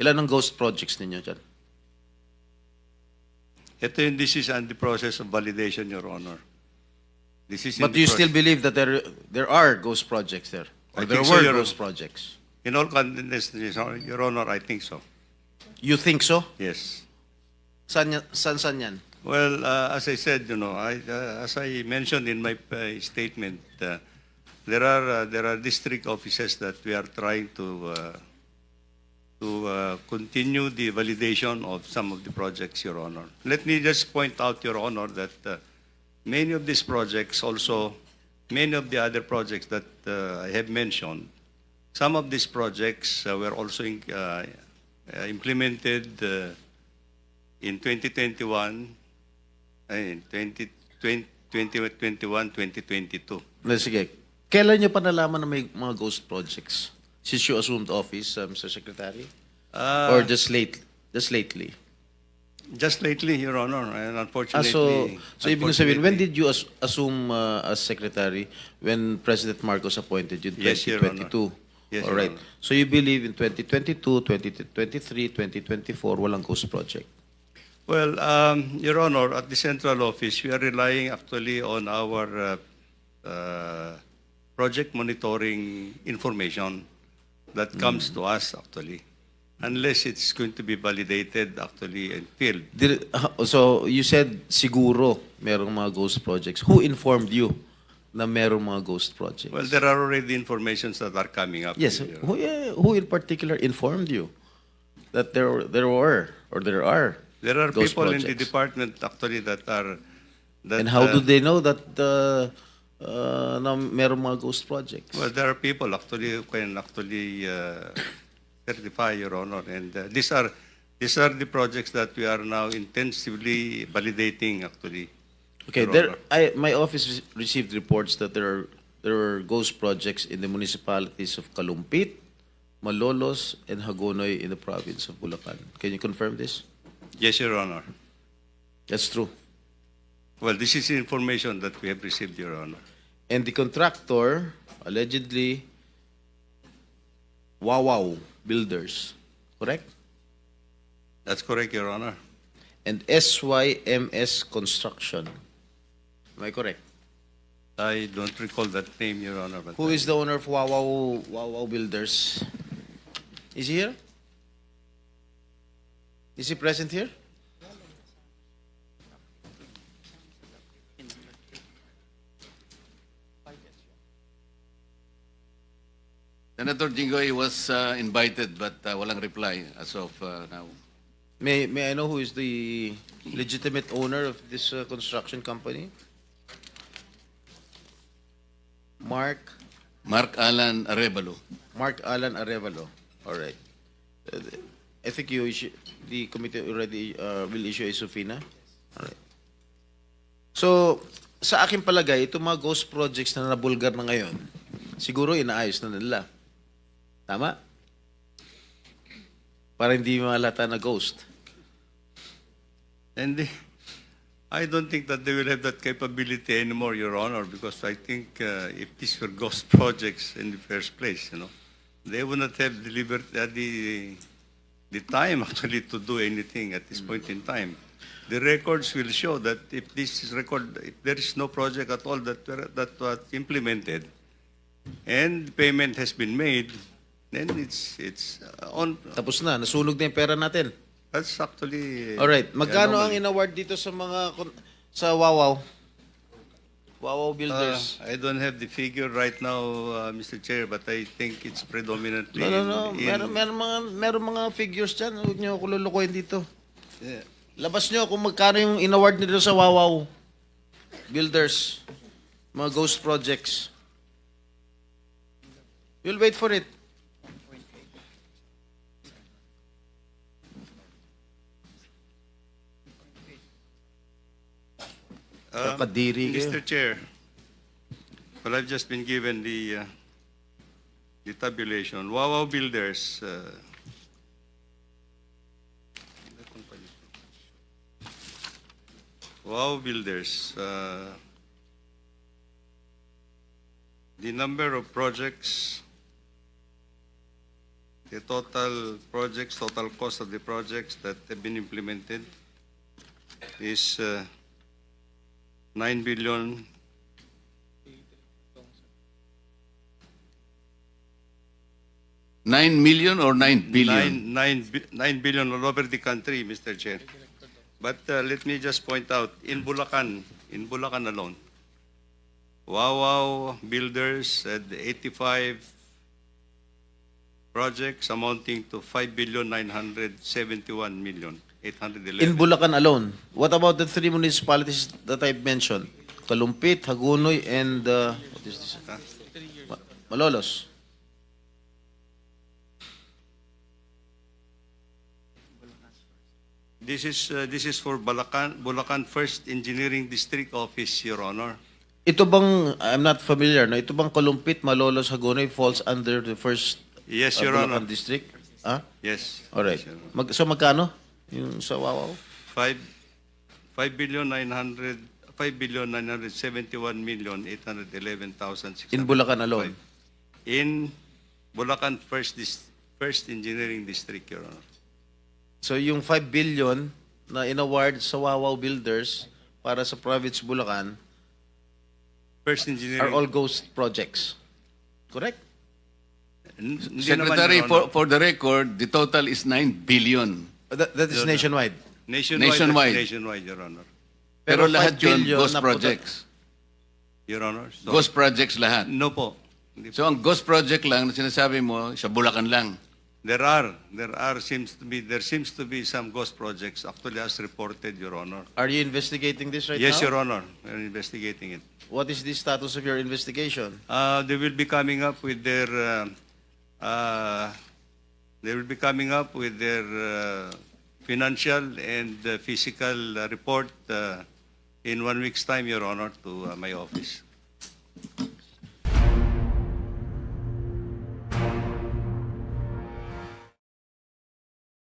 Ilan ang ghost projects ninyo dyan? This is on the process of validation, Your Honor. This is in But the do you still process. believe that there are ghost projects there? Or I there think so, were Your ghost Honor. projects? In all candidness, Your Honor, I think so. You think so? Yes. Saan yan? Well, as I said, as I mentioned in my statement, there are district offices that we are trying to continue the validation of some of the projects, Your Honor. Let me just point out, Your Honor, that many of these projects also, many of the other projects that I have mentioned, some of these projects were also implemented in 2021, in 2021, 2022. Sige. Kailan nyo pa nalaman na may mga ghost projects? Since you assumed office, Mr. Secretary? Or just lately? Just lately, Your Honor, and unfortunately. So ibig sabihin, when did you assume as Secretary when President Marcos appointed you in Yes, Your Honor. 2022? Yes, All Your right. Honor. So you believe in 2022, 2023, 2024, walang ghost project? Well, Your Honor, at the central office, we are relying actually on our project monitoring information that comes to us actually, unless it's going to be validated actually and filled. So you said siguro merong mga ghost projects. Who informed you na merong mga ghost projects? Well, there are already informations that are coming up. Yes. Your Who in particular informed you that there were or there are? There are ghost people in the projects? department actually that are. And how do they know that na merong mga ghost projects? Well, there are people actually who can actually certify, Your Honor, and these are the projects that we are now intensively validating actually. Okay, Your Honor. my office received reports that there were ghost projects in the municipalities of Kalumpit, Malolos, and Hagonoy in the province of Bulacan. Can you confirm this? Yes, Your Honor. That's true. Well, this is information that we have received, Your Honor. And the contractor, allegedly, Wawaw Builders, correct? That's correct, Your Honor. And SYMS Construction. Am I correct? I don't recall that name, Your Honor. But Who is the owner of Wawaw Builders? Is he here? Is he present here? Senator Jinggoy was invited but walang reply as of now. May I know who is the legitimate owner of this construction company? Mark Mark Alan Arevalo. Arevalo. All right. I think the committee already will issue a subpoena. All right. So, sa aking palagay, itong mga ghost projects na nabulgar na ngayon, siguro inaayos na nila. Tama? Para hindi malata na ghost. And I don't think that they will have that capability anymore, Your Honor, because I think if these were ghost projects in the first place, they would not have delivered the time actually to do anything at this point in time. The records will show that if there is no project at all that was implemented, and payment has been made, then it's on. Tapos na, nasunog na yung pera natin. That's actually. Alright, magkano ang anomaly. in-award dito sa sa Wawaw? Wawaw Builders. I don't have the figure right now, Mr. Chair, but I think it's predominantly. No. Meron mga figures dyan. Huwag niyo ako lulukoyin dito. Yeah. Labas niyo kung magkano yung in-award nito sa Wawaw Builders. Mga ghost projects. You'll wait for it. Kadiri kayo. Mr. Chair, well, I've just been given the tabulation. Wawaw Builders. Wawaw Builders. The number of projects The total projects, total cost of the projects that have been implemented is 9 billion. 9 million or 9 billion? 9 billion all over the country, Mr. Chair. But let me just point out, in Bulacan alone, Wow Builders had 85 projects amounting to 5,971,811,000. In Bulacan alone. What about the three municipalities that I've mentioned? Kalumpit, Hagonoy, and what is this? Malolos. This is for Bulacan First Engineering District Office, Your Honor. Ito bang, I'm not familiar, no? Ito bang Kalumpit, Malolos, Hagonoy falls under the first Yes, Your Bulacan Honor. district? Ah? Yes. Alright. Yes, Your Honor. So magkano? Yung sa Wawaw? 5,971,811,600. In Bulacan alone? In Bulacan First Engineering District, Your Honor. So yung 5 billion na inaward sa Wawaw Builders para sa province Bulacan First are Engineering. all ghost projects. Correct? Hindi naman, Secretary, Your Honor. for the record, the total is 9 billion. That is nationwide. Nationwide. Nationwide, Your Honor. Pero 5 lahat yun, billion ghost na projects. Your Honor. So, Ghost projects lahat. No po. Hindi po. So ang ghost project lang na sinasabi mo, sa Bulacan lang. There seems to be some ghost projects actually as reported, Your Honor. Are you investigating this right Yes, now? Your Honor. We're investigating it. What is the status of your investigation? They will be coming up with their financial and physical report in 1 week's time, Your Honor, to my office.